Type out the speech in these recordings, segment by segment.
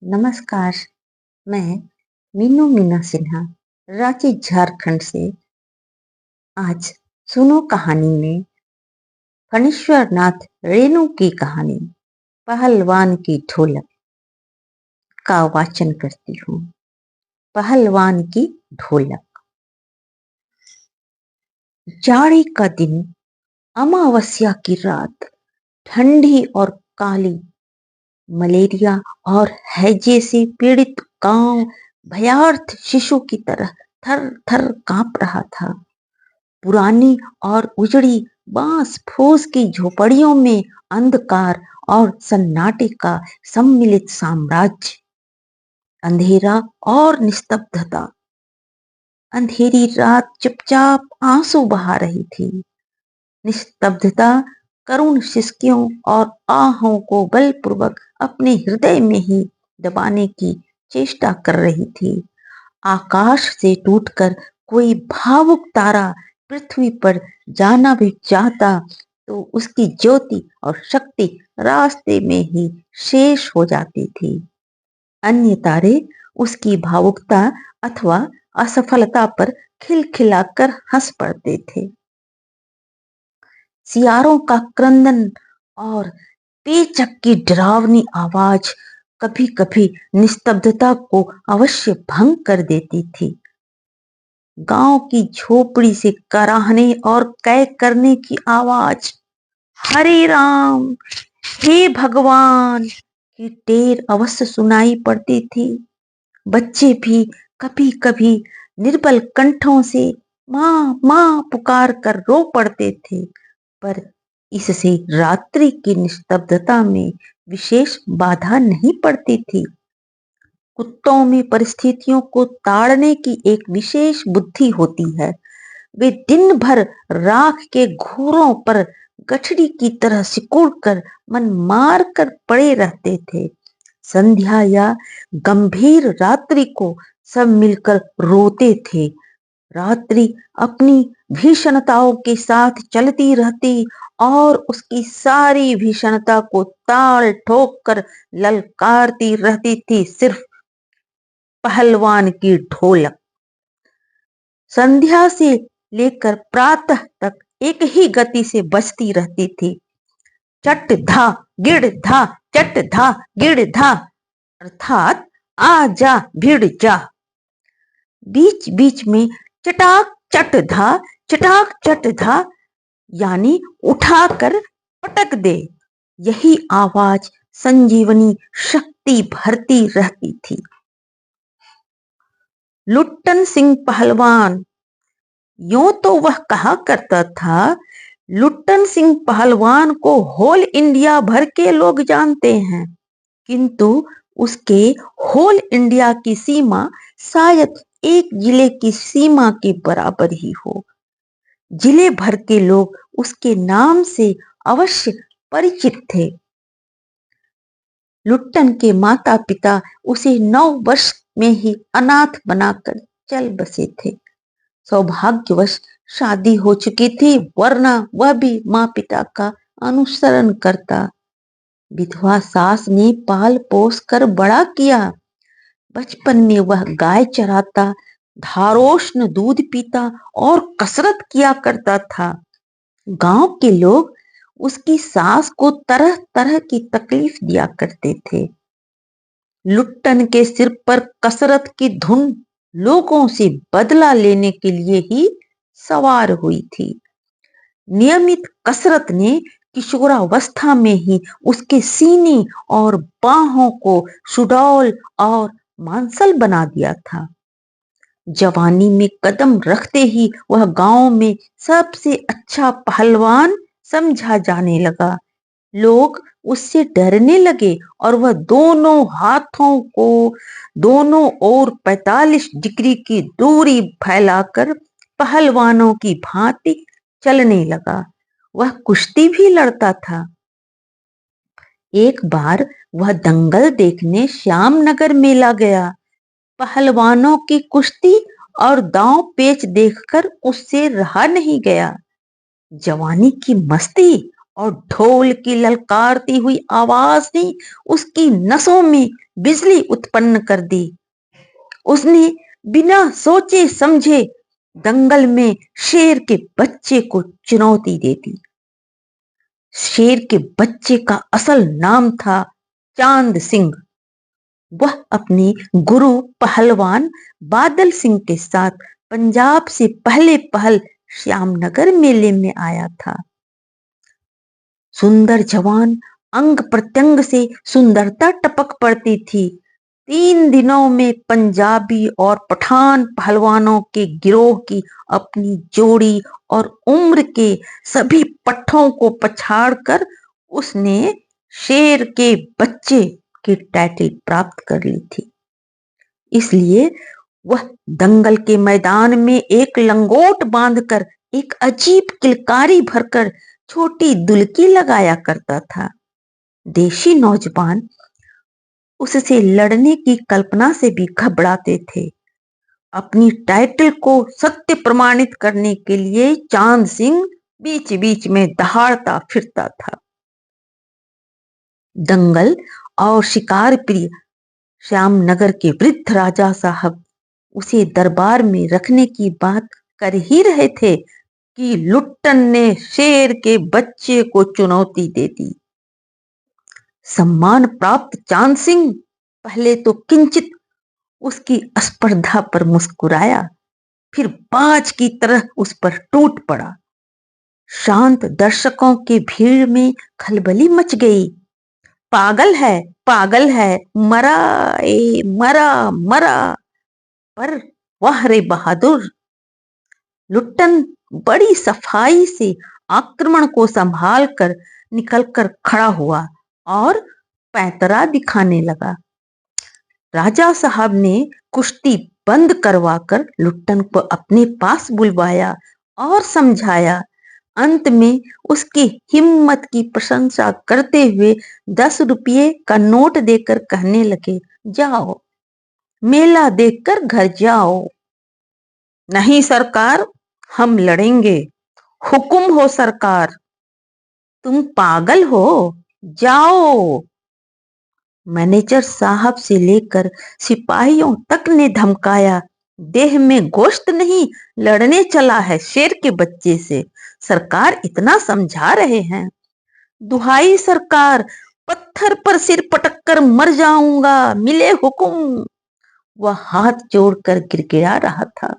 नमस्कार, मैं मीनू मीना सिन्हा, रांची झारखंड से। आज सुनो कहानी में फणीश्वर नाथ रेणु की कहानी पहलवान की ढोलक का वाचन करती हूँ। पहलवान की ढोलक। जाड़े का दिन, अमावस्या की रात, ठंडी और काली, मलेरिया और हैजे से पीड़ित गांव भयार्थ शिशु की तरह थर थर कांप रहा था। पुरानी और उजड़ी बांस फूस की झोपड़ियों में अंधकार और सन्नाटे का सम्मिलित साम्राज्य। अंधेरा और निस्तब्धता। अंधेरी रात चुपचाप आंसू बहा रही थी। निस्तब्धता करुण सिसकियों और आहों को बलपूर्वक अपने हृदय में ही दबाने की चेष्टा कर रही थी। आकाश से टूटकर कोई भावुक तारा पृथ्वी पर जाना भी चाहता तो उसकी ज्योति और शक्ति रास्ते में ही शेष हो जाती थी। अन्य तारे उसकी भावुकता अथवा असफलता पर खिलखिलाकर हंस पड़ते थे। सियारों का क्रंदन और पेचक की डरावनी आवाज कभी कभी निस्तब्धता को अवश्य भंग कर देती थी। गांव की झोपड़ी से कराहने और कै करने की आवाज, हरे राम, हे भगवान की टेर अवश्य सुनाई पड़ती थी। बच्चे भी कभी कभी निर्बल कंठों से माँ माँ पुकार कर रो पड़ते थे, पर इससे रात्रि की निस्तब्धता में विशेष बाधा नहीं पड़ती थी। कुत्तों में परिस्थितियों को ताड़ने की एक विशेष बुद्धि होती है। वे दिन भर राख के घूरों पर गठड़ी की तरह सिकुड़कर मन मार कर पड़े रहते थे। संध्या या गंभीर रात्रि को सब मिलकर रोते थे। रात्रि अपनी भीषणताओं के साथ चलती रहती और उसकी सारी भीषणता को ताल ठोक कर ललकारती रहती थी, सिर्फ पहलवान की ढोलक। संध्या से लेकर प्रातः तक एक ही गति से बजती रहती थी, चट धा गिड़ धा, चट धा गिड़ धा, अर्थात आ जा भिड़ जा। बीच बीच में चटाक चट धा, चटाक चट धा, यानी उठाकर पटक दे। यही आवाज संजीवनी शक्ति भरती रहती थी। लुट्टन सिंह पहलवान, यूं तो वह कहा करता था, लुट्टन सिंह पहलवान को होल इंडिया भर के लोग जानते हैं, किंतु उसके होल इंडिया की सीमा शायद एक जिले की सीमा के बराबर ही हो। जिले भर के लोग उसके नाम से अवश्य परिचित थे। लुट्टन के माता पिता उसे 9 वर्ष में ही अनाथ बनाकर चल बसे थे। सौभाग्यवश शादी हो चुकी थी, वरना वह भी माँ पिता का अनुसरण करता। विधवा सास ने पाल पोस कर बड़ा किया। बचपन में वह गाय चराता, धारोष्ण दूध पीता और कसरत किया करता था। गांव के लोग उसकी सास को तरह तरह की तकलीफ दिया करते थे। लुट्टन के सिर पर कसरत की धुन लोगों से बदला लेने के लिए ही सवार हुई थी। नियमित कसरत ने किशोरावस्था में ही उसके सीने और बाहों को सुडौल और मांसल बना दिया था। जवानी में कदम रखते ही वह गांव में सबसे अच्छा पहलवान समझा जाने लगा। लोग उससे डरने लगे और वह दोनों हाथों को दोनों ओर 45 डिग्री की दूरी फैलाकर पहलवानों की भांति चलने लगा। वह कुश्ती भी लड़ता था। एक बार वह दंगल देखने श्यामनगर मेला गया। पहलवानों की कुश्ती और दांव पेच देखकर उससे रहा नहीं गया। जवानी की मस्ती और ढोल की ललकारती हुई आवाज ने उसकी नसों में बिजली उत्पन्न कर दी। उसने बिना सोचे समझे दंगल में शेर के बच्चे को चुनौती दे दी। शेर के बच्चे का असल नाम था चांद सिंह। वह अपने गुरु पहलवान बादल सिंह के साथ पंजाब से पहले पहल श्यामनगर मेले में आया था। सुंदर जवान, अंग प्रत्यंग से सुंदरता टपक पड़ती थी। 3 दिनों में पंजाबी और पठान पहलवानों के गिरोह की अपनी जोड़ी और उम्र के सभी पट्टों को पछाड़कर उसने शेर के बच्चे की टाइटल प्राप्त कर ली थी। इसलिए वह दंगल के मैदान में एक लंगोट बांधकर एक अजीब किलकारी भरकर छोटी दुलकी लगाया करता था। देशी नौजवान उससे लड़ने की कल्पना से भी घबराते थे। अपनी टाइटल को सत्य प्रमाणित करने के लिए चांद सिंह बीच बीच में दहाड़ता फिरता था। दंगल और शिकार प्रिय श्यामनगर के वृद्ध राजा साहब उसे दरबार में रखने की बात कर ही रहे थे कि लुट्टन ने शेर के बच्चे को चुनौती दे दी। सम्मान प्राप्त चांद सिंह पहले तो किंचित उसकी स्पर्धा पर मुस्कुराया, फिर बाज की तरह उस पर टूट पड़ा। शांत दर्शकों की भीड़ में खलबली मच गई। पागल है, मरा ए मरा मरा। पर वाह रे बहादुर! लुट्टन बड़ी सफाई से आक्रमण को संभाल कर निकलकर खड़ा हुआ और पैंतरा दिखाने लगा। राजा साहब ने कुश्ती बंद करवाकर लुट्टन को अपने पास बुलवाया और समझाया। अंत में उसकी हिम्मत की प्रशंसा करते हुए 10 रुपये का नोट देकर कहने लगे, जाओ मेला देखकर घर जाओ। नहीं सरकार, हम लड़ेंगे। हुकुम हो सरकार। तुम पागल हो, जाओ। मैनेजर साहब से लेकर सिपाहियों तक ने धमकाया, देह में गोश्त नहीं, लड़ने चला है शेर के बच्चे से। सरकार इतना समझा रहे हैं। दुहाई सरकार, पत्थर पर सिर पटक कर मर जाऊंगा, मिले हुकुम। वह हाथ जोड़कर गिड़गिड़ा रहा था।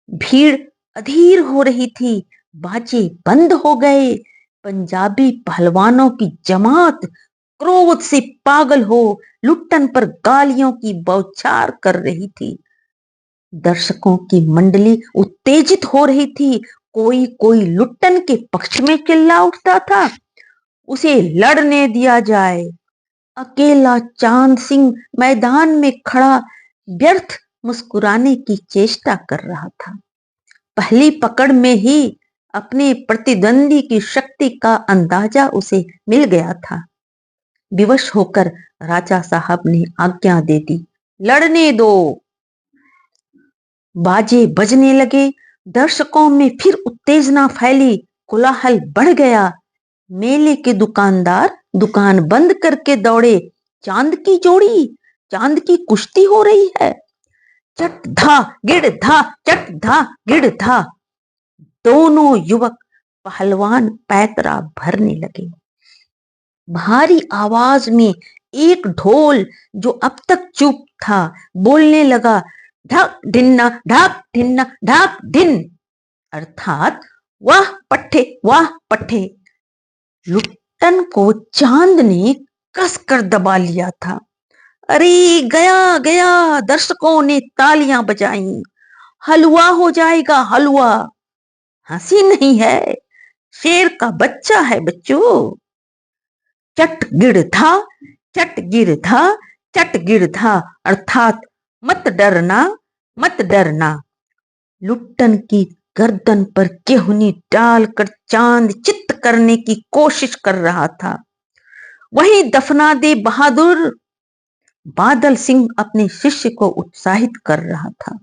भीड़ अधीर हो रही थी। बाजे बंद हो गए। पंजाबी पहलवानों की जमात क्रोध से पागल हो लुट्टन पर गालियों की बौछार कर रही थी। दर्शकों की मंडली उत्तेजित हो रही थी। कोई कोई लुट्टन के पक्ष में चिल्ला उठता था, उसे लड़ने दिया जाए। अकेला चांद सिंह मैदान में खड़ा व्यर्थ मुस्कुराने की चेष्टा कर रहा था। पहली पकड़ में ही अपने प्रतिद्वंदी की शक्ति का अंदाजा उसे मिल गया था। विवश होकर राजा साहब ने आज्ञा दे दी, लड़ने दो। बाजे बजने लगे। दर्शकों में फिर उत्तेजना फैली, कोलाहल बढ़ गया। मेले के दुकानदार दुकान बंद करके दौड़े। चांद की जोड़ी, चांद की कुश्ती हो रही है। चट धा गिड़ धा, चट धा गिड़ धा। दोनों युवक पहलवान पैतरा भरने लगे। भारी आवाज में एक ढोल जो अब तक चुप था बोलने लगा, ढक ढिन्ना ढक ढिन्ना ढक ढिन, अर्थात वाह पट्टे वाह पट्टे। लुट्टन को चांद ने कसकर दबा लिया था। अरे गया गया, दर्शकों ने तालियां बजाई। हलवा हो जाएगा हलवा। हंसी नहीं है, शेर का बच्चा है बच्चों। चट गिड़ था, चट गिर था, चट गिर था, अर्थात मत डरना मत डरना। लुट्टन की गर्दन पर केहुनी डालकर चांद चित्त करने की कोशिश कर रहा था। वही दफना दे बहादुर। बादल सिंह अपने शिष्य को उत्साहित कर रहा था।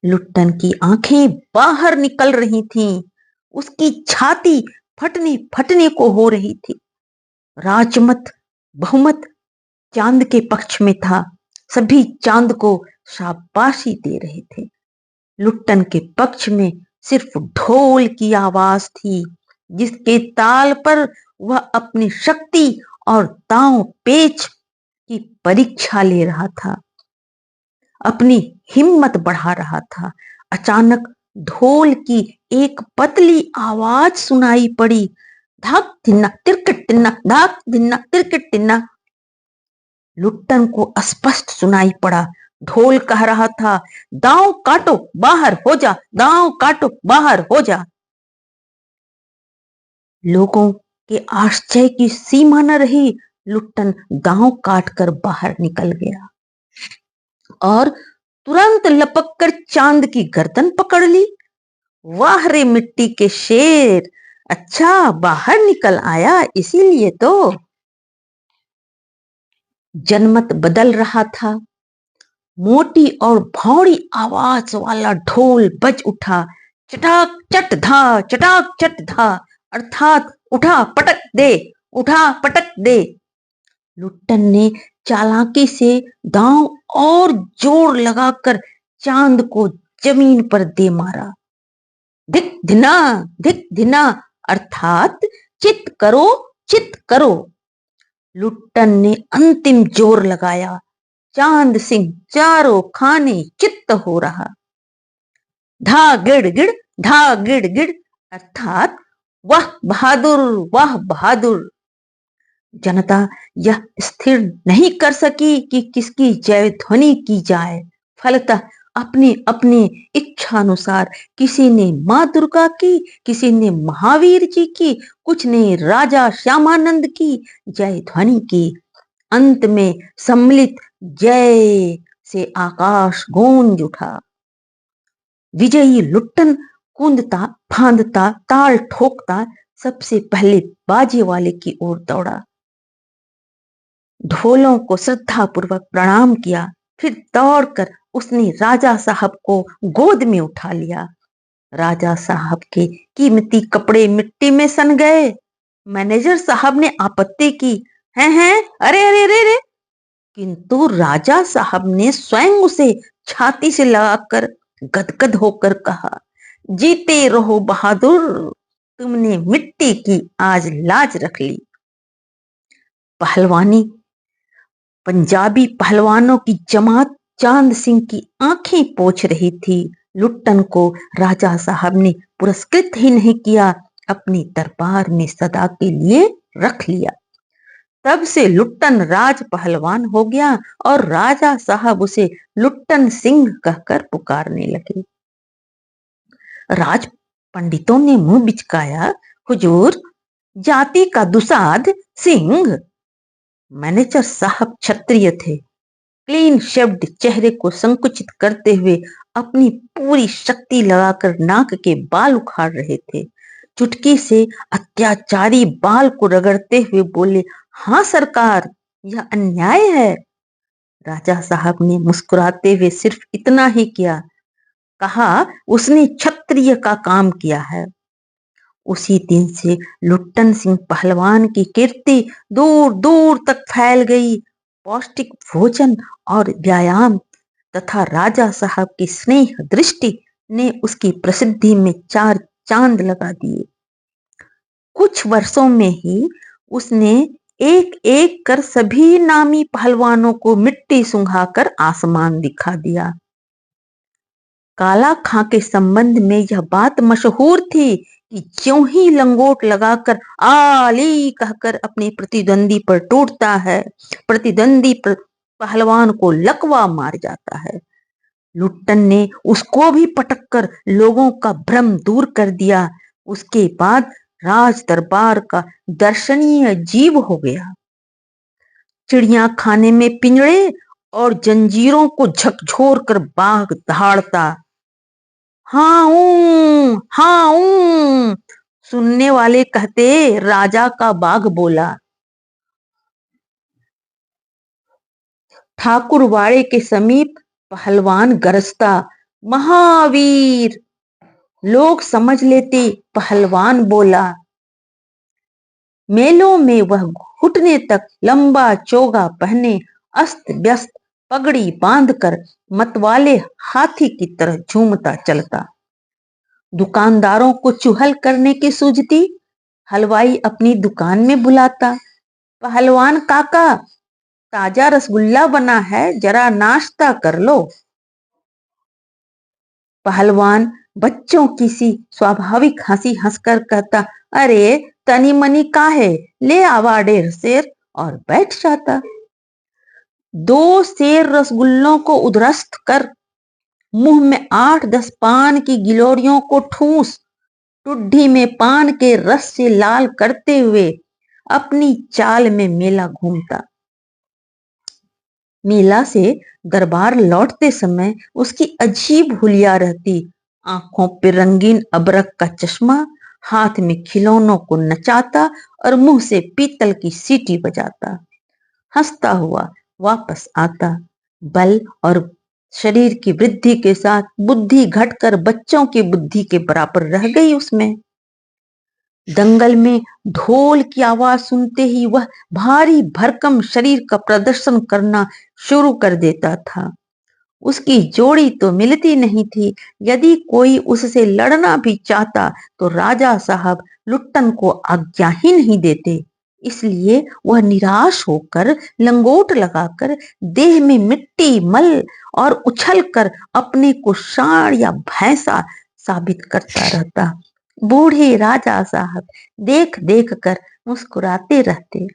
लुट्टन की आंखें बाहर निकल रही थीं। उसकी छाती फटने फटने को हो रही थी। राजमत बहुमत चांद के पक्ष में था। सभी चांद को शाबाशी दे रहे थे। लुट्टन के पक्ष में सिर्फ ढोल की आवाज थी, जिसके ताल पर वह अपनी शक्ति और दांव पेच की परीक्षा ले रहा था, अपनी हिम्मत बढ़ा रहा था। अचानक ढोल की एक पतली आवाज सुनाई पड़ी, धाक धिन्ना तिरकट तिन्ना, धाक धिन्ना तिरकट तिन्ना। लुट्टन को स्पष्ट सुनाई पड़ा। ढोल कह रहा था, दांव काटो बाहर हो जा, दांव काटो बाहर हो जा। लोगों के आश्चर्य की सीमा न रही। लुट्टन दांव काटकर बाहर निकल गया और तुरंत लपक कर चांद की गर्दन पकड़ ली। वाह रे मिट्टी के शेर, अच्छा बाहर निकल आया, इसीलिए तो। जनमत बदल रहा था। मोटी और भौड़ी आवाज वाला ढोल बज उठा। चटाक चट धा, चटाक चट धा, अर्थात उठा पटक दे, उठा पटक दे। लुट्टन ने चालाकी से दांव और जोर लगाकर चांद को जमीन पर दे मारा। धिक धिना, अर्थात चित करो, चित करो। लुट्टन ने अंतिम जोर लगाया। चांद सिंह चारों खाने चित्त हो रहा। धा गिड़ गिड़, धा गिड़ गिड़, अर्थात वाह बहादुर, वाह बहादुर। जनता यह स्थिर नहीं कर सकी कि किसकी जय ध्वनि की जाए। फलतः अपने अपने इच्छानुसार किसी ने मां दुर्गा की, किसी ने महावीर जी की, कुछ ने राजा श्यामानंद की जय ध्वनि की। अंत में सम्मिलित जय से आकाश गूंज उठा। विजयी लुट्टन कूदता फांदता ताल ठोकता सबसे पहले बाजे वाले की ओर दौड़ा। ढोलों को श्रद्धापूर्वक प्रणाम किया। फिर दौड़कर उसने राजा साहब को गोद में उठा लिया। राजा साहब के कीमती कपड़े मिट्टी में सन गए। मैनेजर साहब ने आपत्ति की, हैं अरे अरे अरे अरे, किंतु राजा साहब ने स्वयं उसे छाती से लगाकर गदगद होकर कहा, जीते रहो बहादुर, तुमने मिट्टी की आज लाज रख ली। पहलवानी पंजाबी पहलवानों की जमात चांद सिंह की आंखें पोंछ रही थी। लुट्टन को राजा साहब ने पुरस्कृत ही नहीं किया, अपने दरबार में सदा के लिए रख लिया। तब से लुट्टन राज पहलवान हो गया और राजा साहब उसे लुट्टन सिंह कहकर पुकारने लगे। राज पंडितों ने मुंह बिचकाया, हुजूर, जाति का दुसाध सिंह। मैनेजर साहब क्षत्रिय थे। क्लीन शेव्ड चेहरे को संकुचित करते हुए अपनी पूरी शक्ति लगाकर नाक के बाल उखाड़ रहे थे। चुटकी से अत्याचारी बाल को रगड़ते हुए बोले, हाँ सरकार, यह अन्याय है। राजा साहब ने मुस्कुराते हुए सिर्फ इतना ही किया, कहा, उसने क्षत्रिय का काम किया है। उसी दिन से लुट्टन सिंह पहलवान की कीर्ति दूर दूर तक फैल गई। पौष्टिक भोजन और व्यायाम तथा राजा साहब की स्नेह दृष्टि ने उसकी प्रसिद्धि में चार चांद लगा दिए। कुछ वर्षों में ही उसने एक एक कर सभी नामी पहलवानों को मिट्टी सुंघाकर आसमान दिखा दिया। काला खां के संबंध में यह बात मशहूर थी कि ज्यों ही लंगोट लगाकर आली कहकर अपने प्रतिद्वंदी पर टूटता है, प्रतिद्वंदी पहलवान को लकवा मार जाता है। लुट्टन ने उसको भी पटककर लोगों का भ्रम दूर कर दिया। उसके बाद राज दरबार का दर्शनीय जीव हो गया। चिड़िया खाने में पिंजड़े और जंजीरों को झकझोर कर बाघ दहाड़ता। हाँ हाँ, सुनने वाले कहते, राजा का बाघ बोला। ठाकुरवाड़े के समीप पहलवान गरजता, महावीर। लोग समझ लेते पहलवान बोला। मेलों में वह घुटने तक लंबा चोगा पहने अस्त व्यस्त पगड़ी बांधकर मतवाले हाथी की तरह झूमता चलता। दुकानदारों को चुहल करने की सूझती हलवाई अपनी दुकान में बुलाता, पहलवान काका ताजा रसगुल्ला बना है, जरा नाश्ता कर लो। पहलवान बच्चों की सी स्वाभाविक हंसी हंसकर कहता, अरे तनी मनी का है, ले आवा 1.5 सेर, और बैठ जाता। 2 सेर रसगुल्लों को उधरस्त कर मुंह में 8-10 पान की गिलोरियों को ठूस टुड्डी में पान के रस से लाल करते हुए अपनी चाल में मेला घूमता। मेला से दरबार लौटते समय उसकी अजीब हुलिया रहती, आंखों पे रंगीन अबरक का चश्मा, हाथ में खिलौनों को नचाता और मुंह से पीतल की सीटी बजाता। हंसता हुआ वापस आता। बल और शरीर की वृद्धि के साथ बुद्धि घटकर बच्चों की बुद्धि के बराबर रह गई उसमें। दंगल में ढोल की आवाज सुनते ही वह भारी भरकम शरीर का प्रदर्शन करना शुरू कर देता था। उसकी जोड़ी तो मिलती नहीं थी। यदि कोई उससे लड़ना भी चाहता तो राजा साहब लुट्टन को आज्ञा ही नहीं देते। इसलिए वह निराश होकर लंगोट लगाकर देह में मिट्टी मल और उछलकर अपने को सांड या भैंसा साबित करता रहता। बूढ़े राजा साहब देख देख कर मुस्कुराते रहते।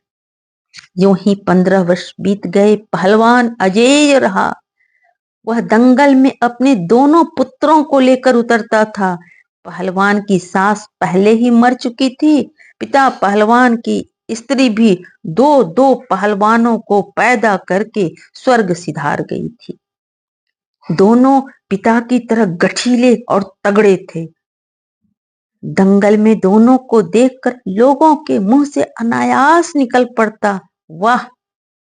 यूं ही 15 वर्ष बीत गए। पहलवान अजेय रहा। वह दंगल में अपने दोनों पुत्रों को लेकर उतरता था। पहलवान की सास पहले ही मर चुकी थी। पिता पहलवान की स्त्री भी 2-2 पहलवानों को पैदा करके स्वर्ग सिधार गई थी। दोनों पिता की तरह गठीले और तगड़े थे। दंगल में दोनों को देखकर लोगों के मुंह से अनायास निकल पड़ता, वाह,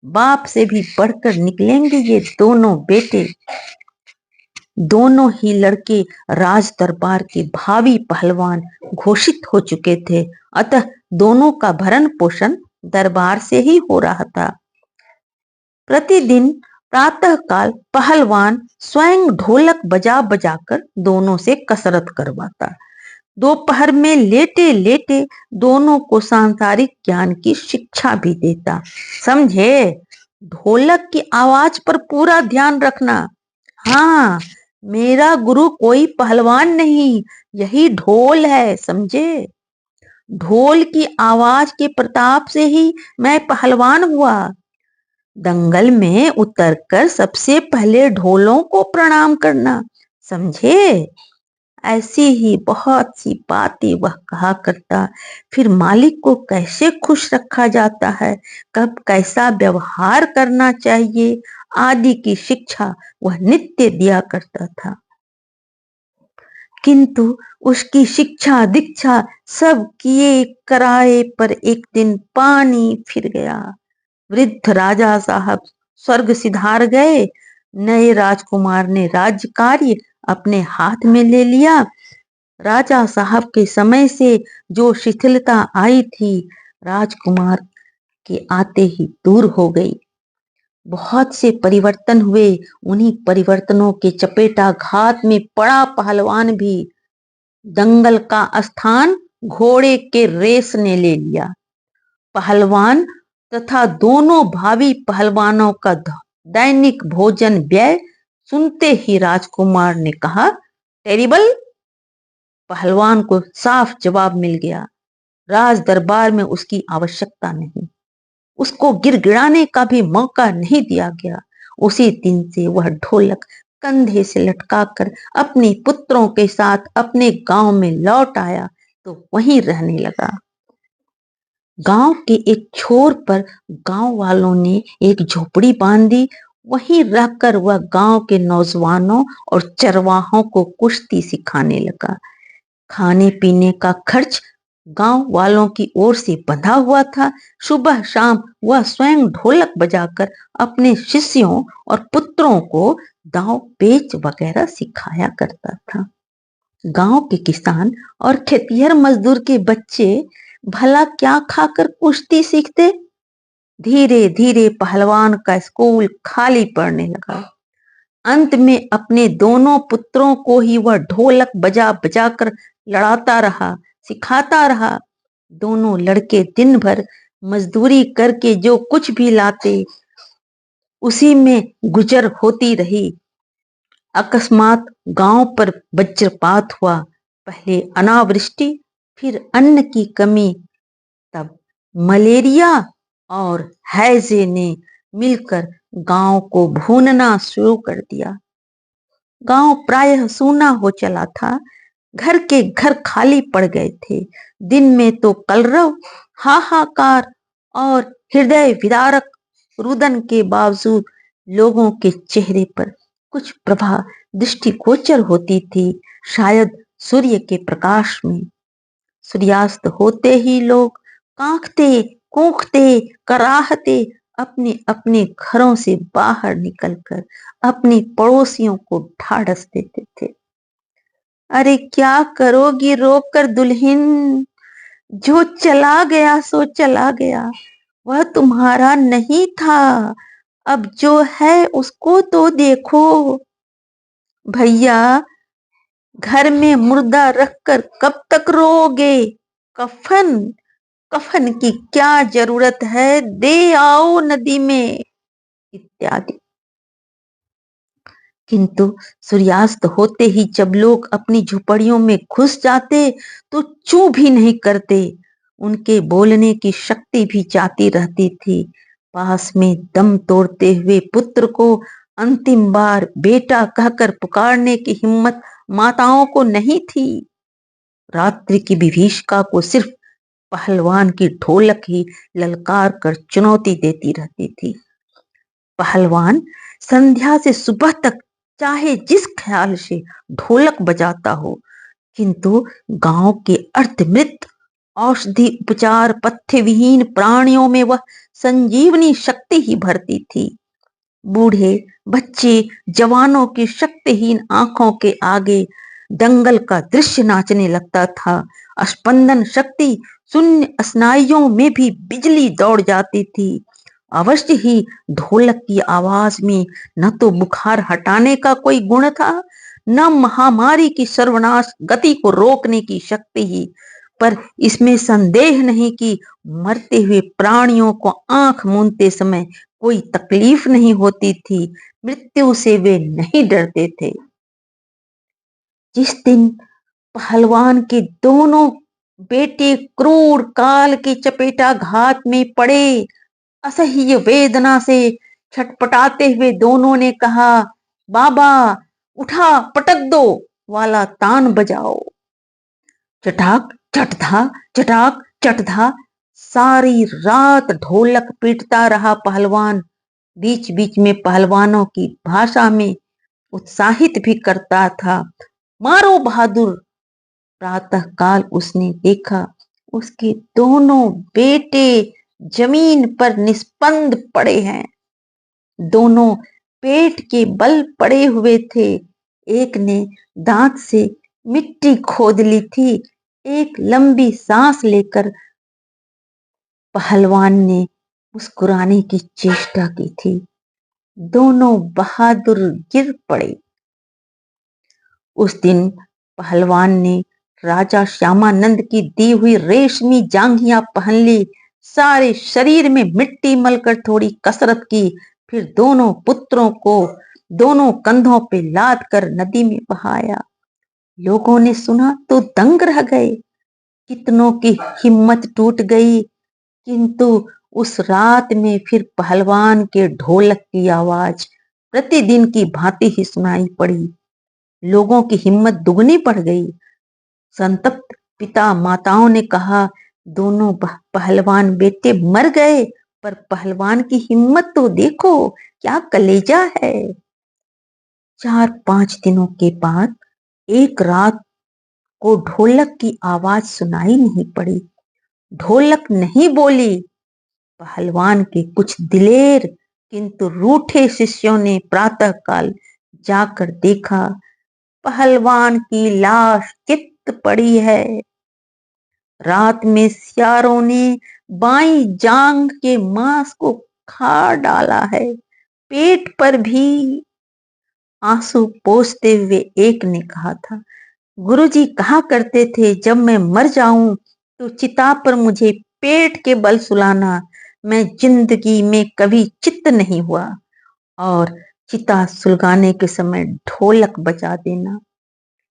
बाप से भी बढ़कर निकलेंगे ये दोनों बेटे। दोनों ही लड़के राज दरबार के भावी पहलवान घोषित हो चुके थे, अतः दोनों का भरण पोषण दरबार से ही हो रहा था। प्रतिदिन प्रातःकाल पहलवान स्वयं ढोलक बजा बजाकर दोनों से कसरत करवाता। दोपहर में लेटे लेटे दोनों को सांसारिक ज्ञान की शिक्षा भी देता। समझे? ढोलक की आवाज पर पूरा ध्यान रखना। हाँ, मेरा गुरु कोई पहलवान नहीं, यही ढोल है, समझे? ढोल की आवाज के प्रताप से ही मैं पहलवान हुआ। दंगल में उतरकर सबसे पहले ढोलों को प्रणाम करना, समझे? ऐसी ही बहुत सी बातें वह कहा करता। फिर मालिक को कैसे खुश रखा जाता है, कब कैसा व्यवहार करना चाहिए आदि की शिक्षा वह नित्य दिया करता था। किंतु उसकी शिक्षा दीक्षा सब किए कराए पर एक दिन पानी फिर गया। वृद्ध राजा साहब स्वर्ग सिधार गए। नए राजकुमार ने राज्य कार्य अपने हाथ में ले लिया। राजा साहब के समय से जो शिथिलता आई थी राजकुमार के आते ही दूर हो गई। बहुत से परिवर्तन हुए। उन्हीं परिवर्तनों के चपेटाघात में पड़ा पहलवान भी। दंगल का स्थान घोड़े के रेस ने ले लिया। पहलवान तथा दोनों भावी पहलवानों का दैनिक भोजन व्यय सुनते ही राजकुमार ने कहा, टेरिबल। पहलवान को साफ जवाब मिल गया, राज दरबार में उसकी आवश्यकता नहीं। उसको गिड़गिड़ाने का भी मौका नहीं दिया गया। उसी दिन से वह ढोलक कंधे से लटकाकर अपने पुत्रों के साथ अपने गांव में लौट आया तो वहीं रहने लगा। गांव के एक छोर पर गांव वालों ने एक झोपड़ी बांधी। वहीं रहकर वह गांव के नौजवानों और चरवाहों को कुश्ती सिखाने लगा। खाने पीने का खर्च गांव वालों की ओर से बंधा हुआ था। सुबह शाम वह स्वयं ढोलक बजाकर अपने शिष्यों और पुत्रों को दांव पेच वगैरह सिखाया करता था। गांव के किसान और खेतिहर मजदूर के बच्चे भला क्या खाकर कुश्ती सीखते? धीरे धीरे पहलवान का स्कूल खाली पड़ने लगा। अंत में अपने दोनों पुत्रों को ही वह ढोलक बजा बजा कर लड़ाता रहा, सिखाता रहा। दोनों लड़के दिन भर मजदूरी करके जो कुछ भी लाते उसी में गुजर होती रही। अकस्मात गांव पर वज्रपात हुआ। पहले अनावृष्टि, फिर अन्न की कमी, तब मलेरिया और हैजे ने मिलकर गांव को भूनना शुरू कर दिया। गांव प्रायः सूना हो चला था। घर के घर खाली पड़ गए थे। दिन में तो कलरव, हाहाकार और हृदय विदारक रुदन के बावजूद लोगों के चेहरे पर कुछ प्रभा दृष्टिगोचर होती थी, शायद सूर्य के प्रकाश में। सूर्यास्त होते ही लोग कांखते कूखते कराहते अपने अपने घरों से बाहर निकलकर अपने पड़ोसियों को ढाढ़स देते थे। अरे क्या करोगी रोकर दुल्हन, जो चला गया सो चला गया, वह तुम्हारा नहीं था। अब जो है उसको तो देखो। भैया, घर में मुर्दा रखकर कब तक रोओगे? कफन, कफन की क्या जरूरत है, दे आओ नदी में, इत्यादि। किंतु सूर्यास्त होते ही जब लोग अपनी झुपड़ियों में घुस जाते तो चू भी नहीं करते। उनके बोलने की शक्ति भी जाती रहती थी। पास में दम तोड़ते हुए पुत्र को अंतिम बार बेटा कहकर पुकारने की हिम्मत माताओं को नहीं थी। रात्रि की विभीषिका को सिर्फ पहलवान की ढोलक ही ललकार कर चुनौती देती रहती थी। पहलवान संध्या से सुबह तक चाहे जिस ख्याल से ढोलक बजाता हो, किंतु गांव के अर्धमृत औषधि उपचार पथ्य विहीन प्राणियों में वह संजीवनी शक्ति ही भरती थी। बूढ़े बच्चे जवानों की शक्तिहीन आंखों के आगे दंगल का दृश्य नाचने लगता था। स्पंदन शक्ति शून्य स्नायुओं में भी बिजली दौड़ जाती थी। अवश्य ही ढोलक की आवाज में न तो बुखार हटाने का कोई गुण था, न महामारी की सर्वनाश गति को रोकने की शक्ति ही, पर इसमें संदेह नहीं कि मरते हुए प्राणियों को आंख मूंदते समय कोई तकलीफ नहीं होती थी। मृत्यु से वे नहीं डरते थे। जिस दिन पहलवान के दोनों बेटे क्रूर काल के चपेटाघात में पड़े, असह्य वेदना से छटपटाते हुए दोनों ने कहा, बाबा उठा पटक दो वाला तान बजाओ। चटाक चटधा, चटाक चटधा, सारी रात ढोलक पीटता रहा पहलवान। बीच बीच में पहलवानों की भाषा में उत्साहित भी करता था। मारो बहादुर। प्रातः काल उसने देखा उसके दोनों बेटे जमीन पर निस्पंद पड़े हैं। दोनों पेट के बल पड़े हुए थे। एक ने दांत से मिट्टी खोद ली थी। एक लंबी सांस लेकर पहलवान ने मुस्कुराने की चेष्टा की थी। दोनों बहादुर गिर पड़े। उस दिन पहलवान ने राजा श्यामानंद की दी हुई रेशमी जांघिया पहन ली। सारे शरीर में मिट्टी मलकर थोड़ी कसरत की, फिर दोनों पुत्रों को दोनों कंधों पे लाद कर नदी में बहाया। लोगों ने सुना तो दंग रह गए। कितनों की हिम्मत टूट गई। किंतु उस रात में फिर पहलवान के ढोलक की आवाज प्रतिदिन की भांति ही सुनाई पड़ी। लोगों की हिम्मत दुगनी बढ़ गई। संतप्त पिता माताओं ने कहा, दोनों पहलवान बेटे मर गए, पर पहलवान की हिम्मत तो देखो, क्या कलेजा है। 4-5 दिनों के बाद एक रात को ढोलक की आवाज सुनाई नहीं पड़ी। ढोलक नहीं बोली। पहलवान के कुछ दिलेर किंतु रूठे शिष्यों ने प्रातःकाल जाकर देखा, पहलवान की लाश चित पड़ी है। रात में सियारों ने बाईं जांग के मांस को खा डाला है। पेट पर भी आंसू पोंछते हुए एक ने कहा था, गुरुजी कहा करते थे जब मैं मर जाऊं तो चिता पर मुझे पेट के बल सुलाना। मैं जिंदगी में कभी चित्त नहीं हुआ और चिता सुलगाने के समय ढोलक बजा देना।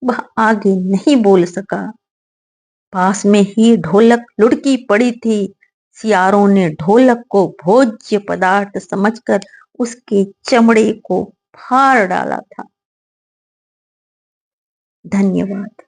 वह आगे नहीं बोल सका। पास में ही ढोलक लुढ़की पड़ी थी। सियारों ने ढोलक को भोज्य पदार्थ समझकर उसके चमड़े को फाड़ डाला था। धन्यवाद।